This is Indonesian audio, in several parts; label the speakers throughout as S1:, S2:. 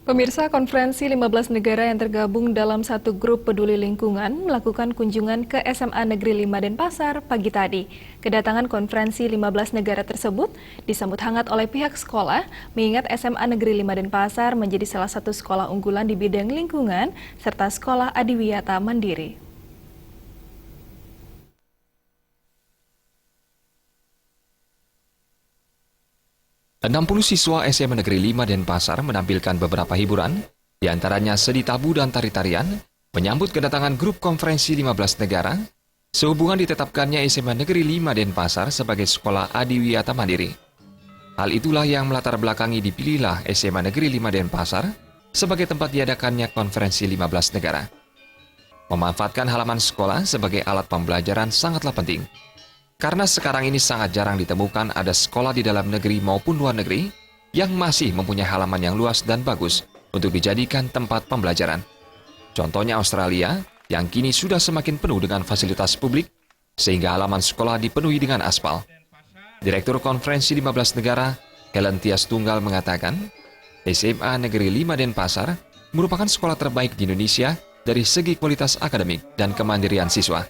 S1: Pemirsa, konferensi 15 negara yang tergabung dalam satu grup peduli lingkungan melakukan kunjungan ke SMA Negeri 5 Denpasar pagi tadi. Kedatangan konferensi 15 negara tersebut disambut hangat oleh pihak sekolah, mengingat SMA Negeri 5 Denpasar menjadi salah satu sekolah unggulan di bidang lingkungan serta sekolah adiwiyata mandiri.
S2: 60 siswa SMA Negeri 5 Denpasar menampilkan beberapa hiburan, diantaranya seni tabu dan tari-tarian, menyambut kedatangan grup konferensi 15 negara, sehubungan ditetapkannya SMA Negeri 5 Denpasar sebagai sekolah adiwiyata mandiri. Hal itulah yang melatar belakangi dipilihlah SMA Negeri 5 Denpasar sebagai tempat diadakannya konferensi 15 negara. Memanfaatkan halaman sekolah sebagai alat pembelajaran sangatlah penting. Karena sekarang ini sangat jarang ditemukan ada sekolah di dalam negeri maupun luar negeri yang masih mempunyai halaman yang luas dan bagus untuk dijadikan tempat pembelajaran. Contohnya Australia, yang kini sudah semakin penuh dengan fasilitas publik, sehingga halaman sekolah dipenuhi dengan aspal. Direktur Konferensi 15 Negara, Helen Tias Tunggal mengatakan, SMA Negeri 5 Denpasar merupakan sekolah terbaik di Indonesia dari segi kualitas akademik dan kemandirian siswa.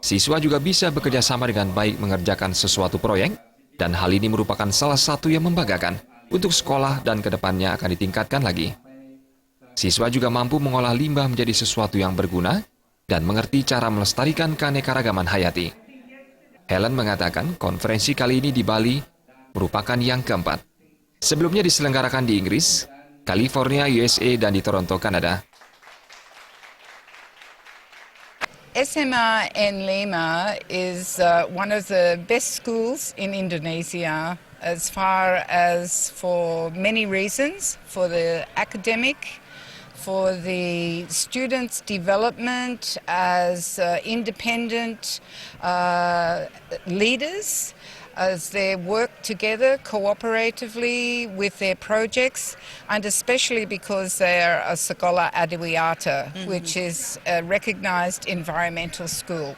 S2: Siswa juga bisa bekerja sama dengan baik mengerjakan sesuatu proyek, dan hal ini merupakan salah satu yang membanggakan untuk sekolah dan kedepannya akan ditingkatkan lagi. Siswa juga mampu mengolah limbah menjadi sesuatu yang berguna dan mengerti cara melestarikan keanekaragaman hayati. Helen mengatakan konferensi kali ini di Bali merupakan yang keempat. Sebelumnya diselenggarakan di Inggris, California, USA, dan di Toronto, Kanada.
S3: SMA in Lima is one of the best schools in Indonesia as far as for many reasons, for the academic, for the students' development as independent leaders, as they work together cooperatively with their projects, and especially because they are a sekolah adiwiyata, which is a recognized environmental school.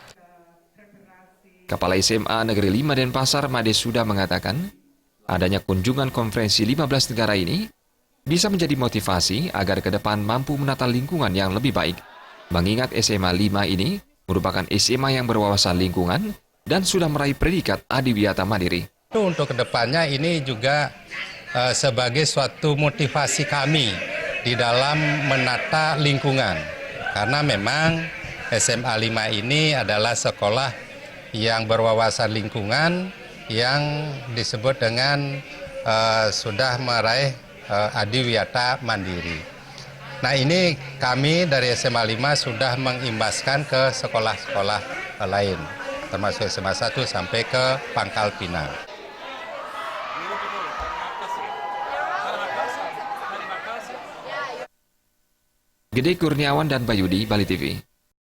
S2: Kepala SMA Negeri 5 Denpasar, Made Suda, mengatakan, adanya kunjungan konferensi 15 negara ini bisa menjadi motivasi agar ke depan mampu menata lingkungan yang lebih baik. Mengingat SMA 5 ini merupakan SMA yang berwawasan lingkungan dan sudah meraih predikat adiwiyata mandiri.
S4: Untuk kedepannya ini juga sebagai suatu motivasi kami di dalam menata lingkungan. Karena memang SMA 5 ini adalah sekolah yang berwawasan lingkungan yang disebut dengan sudah meraih adiwiyata mandiri. Nah, ini kami dari SMA 5 sudah mengimbaskan ke sekolah-sekolah lain, termasuk SMA 1 sampai ke Pangkal Pinang.
S2: Gede Kurniawan dan Bayudi, Bali TV.